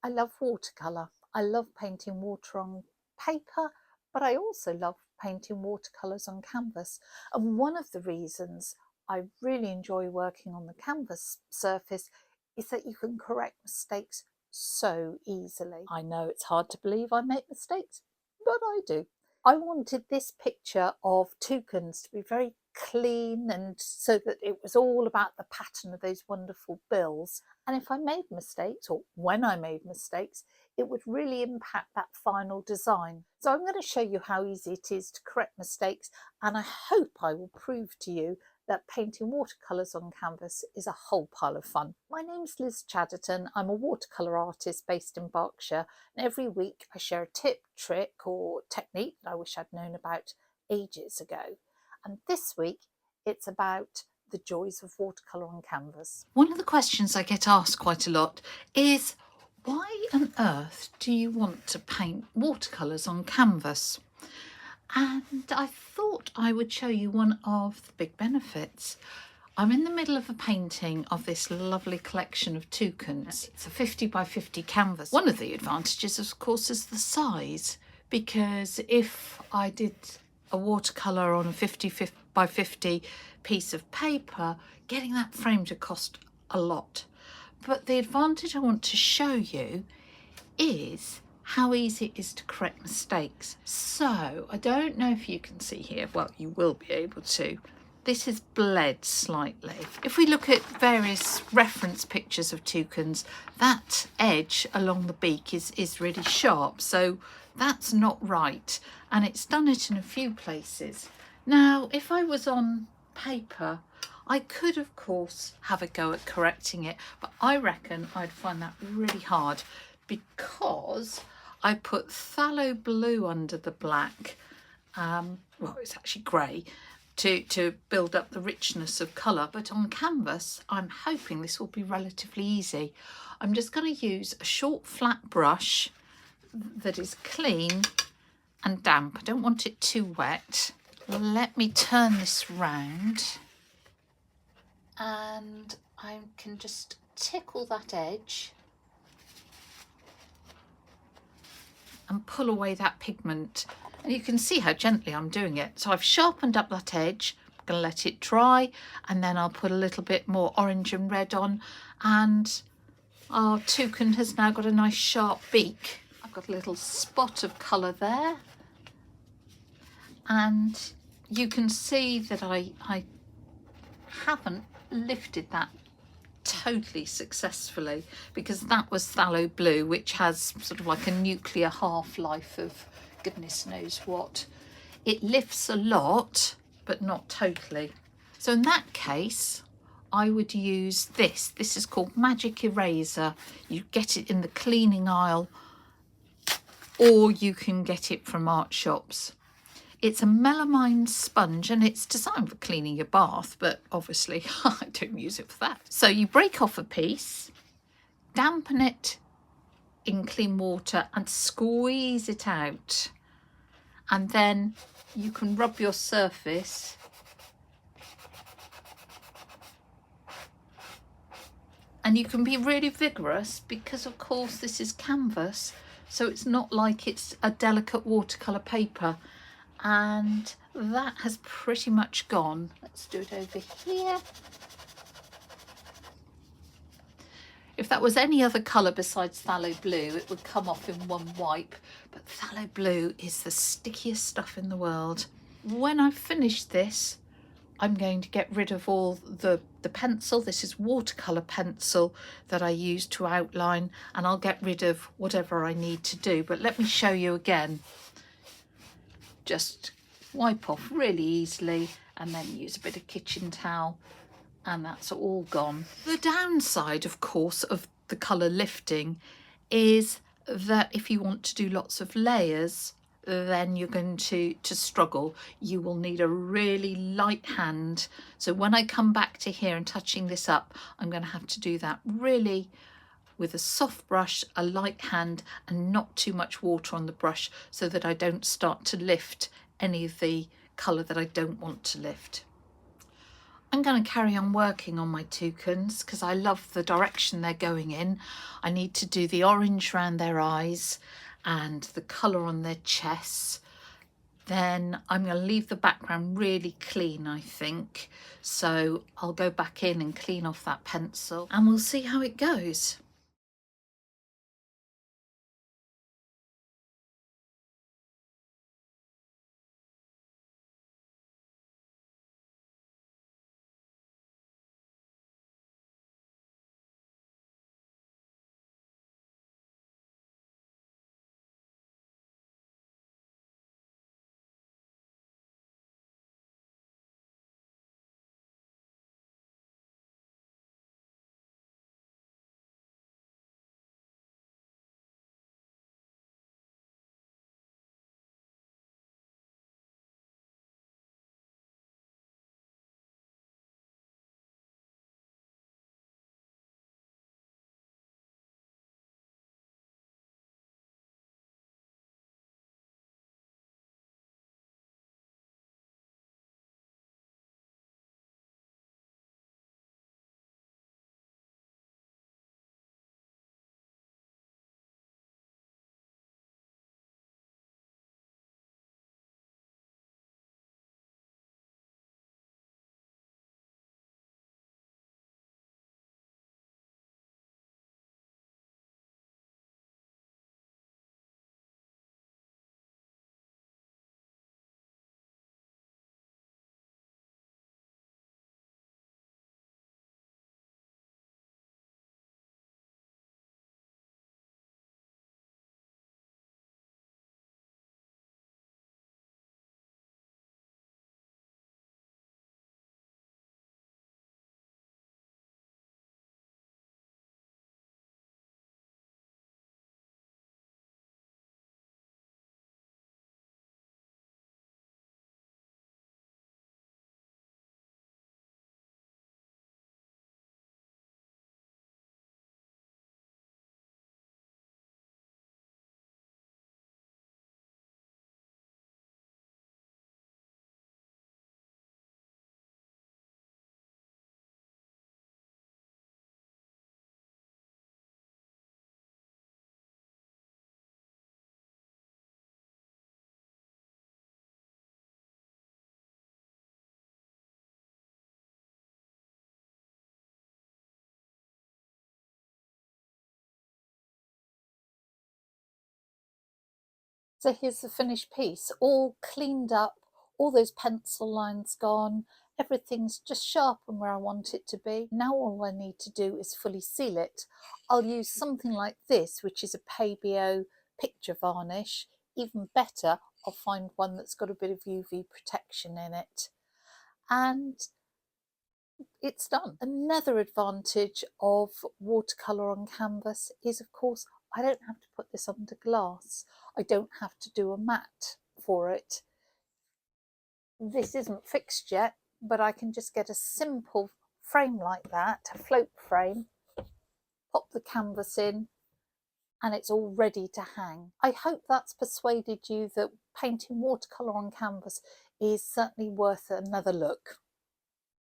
I love watercolour. I love painting water on paper, but I also love painting watercolours on canvas. And one of the reasons I really enjoy working on the canvas surface is that you can correct mistakes so easily. I know it's hard to believe I make mistakes, but I do. I wanted this picture of toucans to be very clean, and so that it was all about the pattern of those wonderful bills. And if I made mistakes, or when I made mistakes, it would really impact that final design. So I'm going to show you how easy it is to correct mistakes, and I hope I will prove to you that painting watercolours on canvas is a whole pile of fun. My name's Liz Chaderton. I'm a watercolour artist based in Berkshire, and every week I share a tip, trick or technique that I wish I'd known about ages ago. And this week it's about the joys of watercolour on canvas. One of the questions I get asked quite a lot is, why on earth do you want to paint watercolours on canvas? And I thought I would show you one of the big benefits. I'm in the middle of a painting of this lovely collection of toucans. It's a 50 by 50 canvas. One of the advantages, of course, is the size, because if I did a watercolour on a 50 by 50 piece of paper, getting that framed would cost a lot. But the advantage I want to show you is how easy it is to correct mistakes. So I don't know if you can see here, well, you will be able to. This is bled slightly. If we look at various reference pictures of toucans, that edge along the beak is really sharp, so that's not right, and it's done it in a few places. Now, if I was on paper, I could, of course, have a go at correcting it, but I reckon I'd find that really hard, because I put phthalo blue under the black, well, it's actually grey, to build up the richness of colour. But on canvas, I'm hoping this will be relatively easy. I'm just going to use a short flat brush that is clean and damp. I don't want it too wet. Let me turn this round, and I can just tickle that edge and pull away that pigment. And you can see how gently I'm doing it. So I've sharpened up that edge. I'm going to let it dry, and then I'll put a little bit more orange and red on, and our toucan has now got a nice sharp beak. I've got a little spot of colour there, and you can see that I haven't lifted that totally successfully, because that was phthalo blue, which has sort of like a nuclear half-life of goodness knows what. It lifts a lot, but not totally. So in that case, I would use this. This is called Magic Eraser. You get it in the cleaning aisle, or you can get it from art shops. It's a melamine sponge, and it's designed for cleaning your bath, but obviously I don't use it for that. So you break off a piece, dampen it in clean water and squeeze it out. And then you can rub your surface and you can be really vigorous, because of course this is canvas, so it's not like it's a delicate watercolour paper. And that has pretty much gone. Let's do it over here. If that was any other colour besides phthalo blue, it would come off in one wipe, but phthalo blue is the stickiest stuff in the world. When I've finished this, I'm going to get rid of all the pencil. This is watercolour pencil that I use to outline, and I'll get rid of whatever I need to do. But let me show you again. Just wipe off really easily, and then use a bit of kitchen towel, and that's all gone. The downside, of course, of the colour lifting is that if you want to do lots of layers, then you're going to struggle. You will need a really light hand. So when I come back to here and touching this up, I'm going to have to do that really with a soft brush, a light hand, and not too much water on the brush, so that I don't start to lift any of the colour that I don't want to lift. I'm going to carry on working on my toucans because I love the direction they're going in. I need to do the orange around their eyes and the colour on their chests. Then I'm going to leave the background really clean, I think. So I'll go back in and clean off that pencil and we'll see how it goes. So here's the finished piece, all cleaned up, all those pencil lines gone, everything's just sharp and where I want it to be. Now all I need to do is fully seal it. I'll use something like this, which is a Pabio picture varnish. Even better, I'll find one that's got a bit of UV protection in it. And it's done. Another advantage of watercolour on canvas is, of course, I don't have to put this under glass. I don't have to do a matte for it. This isn't fixed yet, but I can just get a simple frame like that, a float frame, pop the canvas in, and it's all ready to hang. I hope that's persuaded you that painting watercolour on canvas is certainly worth another look.